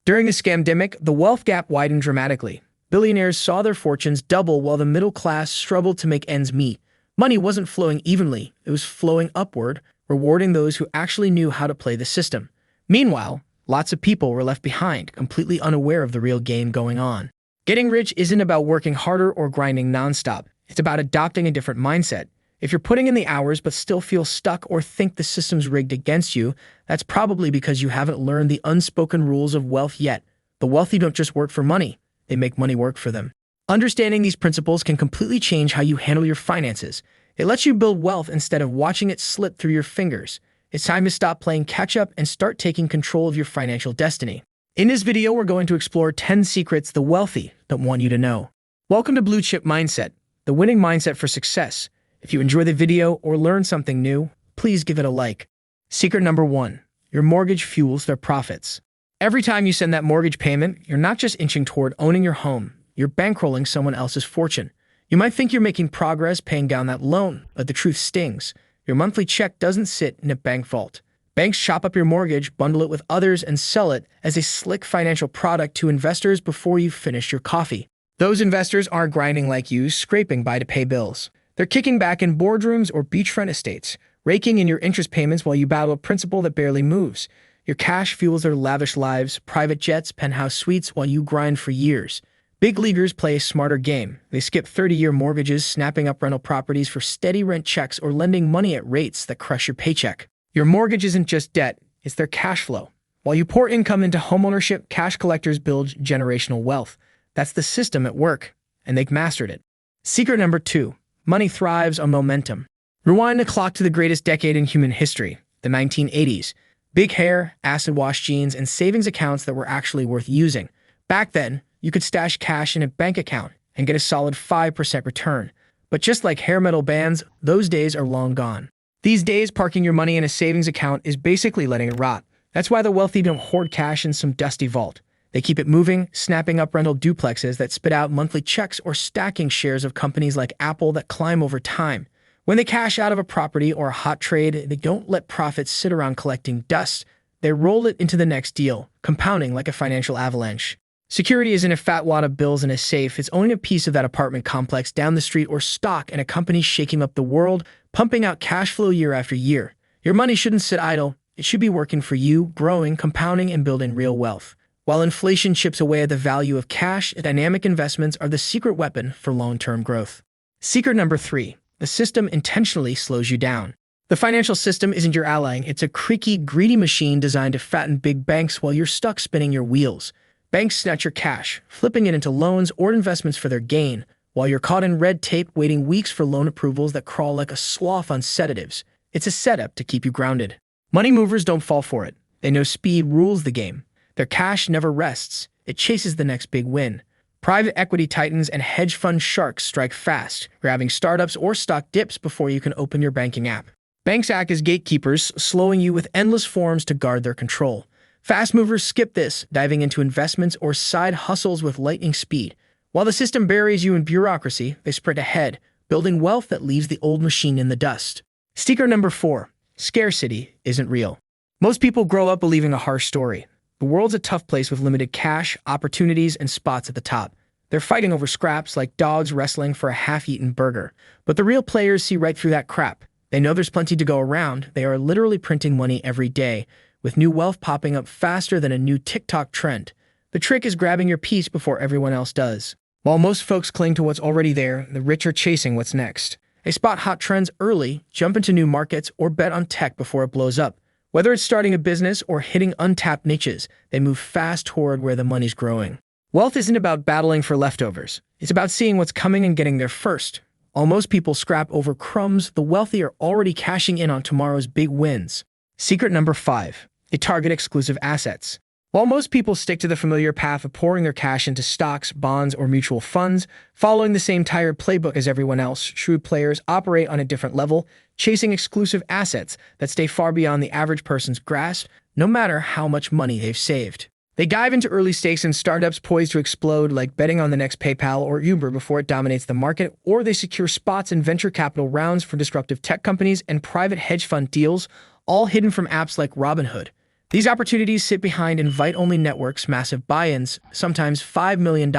During the scamdemic, the wealth gap widened dramatically. Billionaires saw their fortunes double while the middle class struggled to make ends meet. Money wasn't flowing evenly, it was flowing upward, rewarding those who actually knew how to play the system. Meanwhile, lots of people were left behind, completely unaware of the real game going on. Getting rich isn't about working harder or grinding nonstop. It's about adopting a different mindset. If you're putting in the hours but still feel stuck or think the system's rigged against you, that's probably because you haven't learned the unspoken rules of wealth yet. The wealthy don't just work for money, they make money work for them. Understanding these principles can completely change how you handle your finances. It lets you build wealth instead of watching it slip through your fingers. It's time to stop playing catch-up and start taking control of your financial destiny. In this video, we're going to explore 10 secrets the wealthy don't want you to know. Welcome to Blue Chip Mindset, the winning mindset for success. If you enjoy the video or learn something new, please give it a like. Secret number 1. Your mortgage fuels their profits. Every time you send that mortgage payment, you're not just inching toward owning your home, you're bankrolling someone else's fortune. You might think you're making progress paying down that loan, but the truth stings. Your monthly check doesn't sit in a bank vault. Banks chop up your mortgage, bundle it with others, and sell it as a slick financial product to investors before you've finished your coffee. Those investors aren't grinding like you, scraping by to pay bills. They're kicking back in boardrooms or beachfront estates, raking in your interest payments while you battle a principal that barely moves. Your cash fuels their lavish lives, private jets, penthouse suites, while you grind for years. Big leaguers play a smarter game. They skip 30-year mortgages, snapping up rental properties for steady rent checks or lending money at rates that crush your paycheck. Your mortgage isn't just debt, it's their cash flow. While you pour income into homeownership, cash collectors build generational wealth. That's the system at work, and they've mastered it. Secret number 2. Money thrives on momentum. Rewind the clock to the greatest decade in human history, the 1980s. Big hair, acid-wash jeans, and savings accounts that were actually worth using. Back then, you could stash cash in a bank account and get a solid 5% return. But just like hair metal bands, those days are long gone. These days, parking your money in a savings account is basically letting it rot. That's why the wealthy don't hoard cash in some dusty vault. They keep it moving, snapping up rental duplexes that spit out monthly checks or stacking shares of companies like Apple that climb over time. When they cash out of a property or a hot trade, they don't let profits sit around collecting dust. They roll it into the next deal, compounding like a financial avalanche. Security isn't a fat wad of bills in a safe. It's owning a piece of that apartment complex down the street or stock in a company shaking up the world, pumping out cash flow year after year. Your money shouldn't sit idle. It should be working for you, growing, compounding, and building real wealth. While inflation chips away at the value of cash, dynamic investments are the secret weapon for long-term growth. Secret number 3. The system intentionally slows you down. The financial system isn't your ally. It's a creaky, greedy machine designed to fatten big banks while you're stuck spinning your wheels. Banks snatch your cash, flipping it into loans or investments for their gain, while you're caught in red tape waiting weeks for loan approvals that crawl like a sloth on sedatives. It's a setup to keep you grounded. Money movers don't fall for it. They know speed rules the game. Their cash never rests. It chases the next big win. Private equity titans and hedge fund sharks strike fast, grabbing startups or stock dips before you can open your banking app. Banks act as gatekeepers, slowing you with endless forms to guard their control. Fast movers skip this, diving into investments or side hustles with lightning speed. While the system buries you in bureaucracy, they sprint ahead, building wealth that leaves the old machine in the dust. Secret number 4. Scarcity isn't real. Most people grow up believing a harsh story. The world's a tough place with limited cash, opportunities, and spots at the top. They're fighting over scraps like dogs wrestling for a half-eaten burger. But the real players see right through that crap. They know there's plenty to go around. They are literally printing money every day, with new wealth popping up faster than a new TikTok trend. The trick is grabbing your piece before everyone else does. While most folks cling to what's already there, the rich are chasing what's next. They spot hot trends early, jump into new markets, or bet on tech before it blows up. Whether it's starting a business or hitting untapped niches, they move fast toward where the money's growing. Wealth isn't about battling for leftovers. It's about seeing what's coming and getting there first. While most people scrap over crumbs, the wealthy are already cashing in on tomorrow's big wins. Secret number 5. They target exclusive assets. While most people stick to the familiar path of pouring their cash into stocks, bonds, or mutual funds, following the same tired playbook as everyone else, shrewd players operate on a different level, chasing exclusive assets that stay far beyond the average person's grasp, no matter how much money they've saved. They dive into early stakes in startups poised to explode, like betting on the next PayPal or Uber before it dominates the market, or they secure spots in venture capital rounds for disruptive tech companies and private hedge fund deals, all hidden from apps like Robinhood. These opportunities sit behind invite-only networks, massive buy-ins, sometimes $5 million,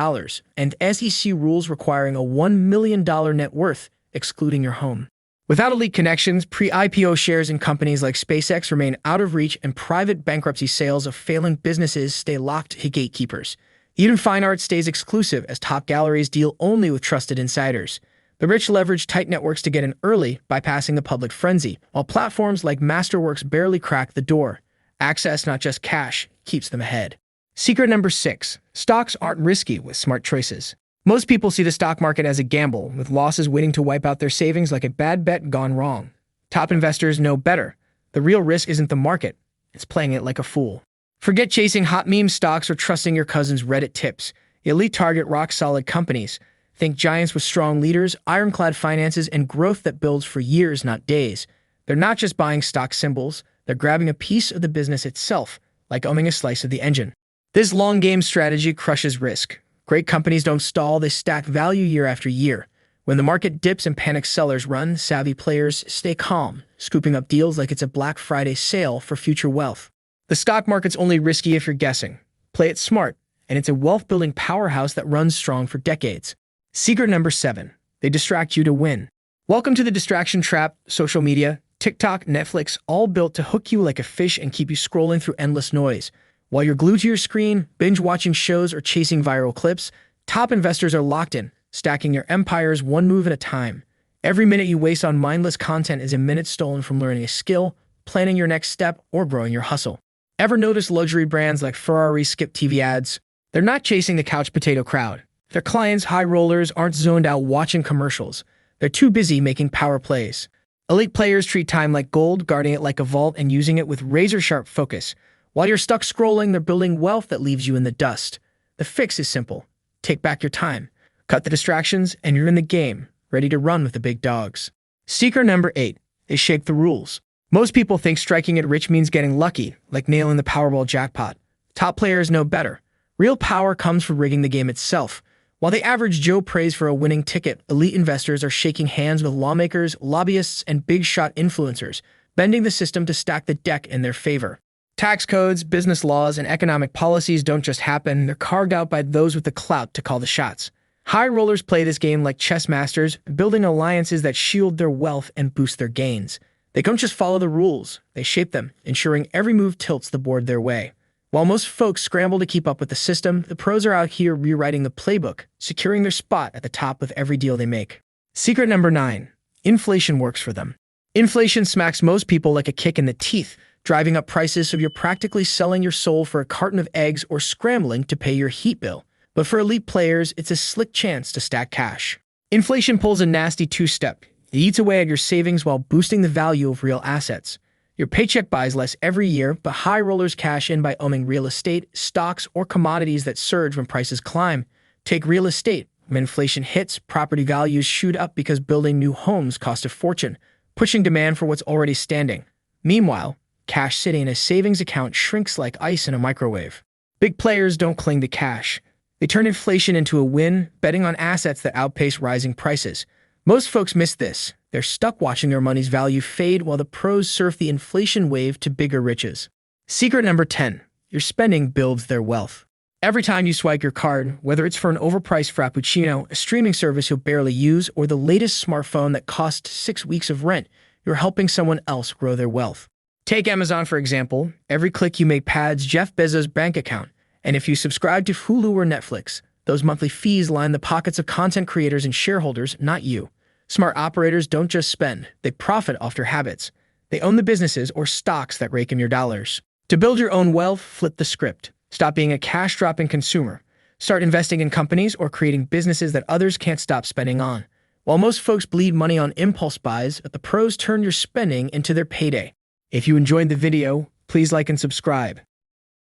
and SEC rules requiring a $1 million net worth, excluding your home. Without elite connections, pre-IPO shares in companies like SpaceX remain out of reach, and private bankruptcy sales of failing businesses stay locked to gatekeepers. Even fine art stays exclusive, as top galleries deal only with trusted insiders. The rich leverage tight networks to get in early, bypassing the public frenzy, while platforms like Masterworks barely crack the door. Access, not just cash, keeps them ahead. Secret number 6. Stocks aren't risky with smart choices. Most people see the stock market as a gamble, with losses waiting to wipe out their savings like a bad bet gone wrong. Top investors know better. The real risk isn't the market, it's playing it like a fool. Forget chasing hot meme stocks or trusting your cousin's Reddit tips. Elite target rock-solid companies. Think giants with strong leaders, ironclad finances, and growth that builds for years, not days. They're not just buying stock symbols, they're grabbing a piece of the business itself, like owning a slice of the engine. This long-game strategy crushes risk. Great companies don't stall, they stack value year after year. When the market dips and panic sellers run, savvy players stay calm, scooping up deals like it's a Black Friday sale for future wealth. The stock market's only risky if you're guessing. Play it smart, and it's a wealth-building powerhouse that runs strong for decades. Secret number 7. They distract you to win. Welcome to the distraction trap. Social media, TikTok, Netflix, all built to hook you like a fish and keep you scrolling through endless noise. While you're glued to your screen, binge-watching shows, or chasing viral clips, top investors are locked in, stacking your empires one move at a time. Every minute you waste on mindless content is a minute stolen from learning a skill, planning your next step, or growing your hustle. Ever notice luxury brands like Ferrari skip TV ads? They're not chasing the couch potato crowd. Their clients, high rollers, aren't zoned out watching commercials. They're too busy making power plays. Elite players treat time like gold, guarding it like a vault and using it with razor-sharp focus. While you're stuck scrolling, they're building wealth that leaves you in the dust. The fix is simple. Take back your time. Cut the distractions, and you're in the game, ready to run with the big dogs. Secret number 8. They shake the rules. Most people think striking it rich means getting lucky, like nailing the Powerball jackpot. Top players know better. Real power comes from rigging the game itself. While the average Joe prays for a winning ticket, elite investors are shaking hands with lawmakers, lobbyists, and big-shot influencers, bending the system to stack the deck in their favor. Tax codes, business laws, and economic policies don't just happen, they're carved out by those with the clout to call the shots. High rollers play this game like chess masters, building alliances that shield their wealth and boost their gains. They don't just follow the rules, they shape them, ensuring every move tilts the board their way. While most folks scramble to keep up with the system, the pros are out here rewriting the playbook, securing their spot at the top of every deal they make. Secret number 9. Inflation works for them. Inflation smacks most people like a kick in the teeth, driving up prices so you're practically selling your soul for a carton of eggs or scrambling to pay your heat bill. But for elite players, it's a slick chance to stack cash. Inflation pulls a nasty two-step. It eats away at your savings while boosting the value of real assets. Your paycheck buys less every year, but high rollers cash in by owning real estate, stocks, or commodities that surge when prices climb. Take real estate. When inflation hits, property values shoot up because building new homes costs a fortune, pushing demand for what's already standing. Meanwhile, cash sitting in a savings account shrinks like ice in a microwave. Big players don't cling to cash. They turn inflation into a win, betting on assets that outpace rising prices. Most folks miss this. They're stuck watching their money's value fade while the pros surf the inflation wave to bigger riches. Secret number 10. Your spending builds their wealth. Every time you swipe your card, whether it's for an overpriced frappuccino, a streaming service you'll barely use, or the latest smartphone that costs 6 weeks of rent, you're helping someone else grow their wealth. Take Amazon, for example. Every click you make pads Jeff Bezos' bank account. And if you subscribe to Hulu or Netflix, those monthly fees line the pockets of content creators and shareholders, not you. Smart operators don't just spend, they profit off your habits. They own the businesses or stocks that rake in your dollars. To build your own wealth, flip the script. Stop being a cash-dropping consumer. Start investing in companies or creating businesses that others can't stop spending on. While most folks bleed money on impulse buys, the pros turn your spending into their payday. If you enjoyed the video, please like and subscribe.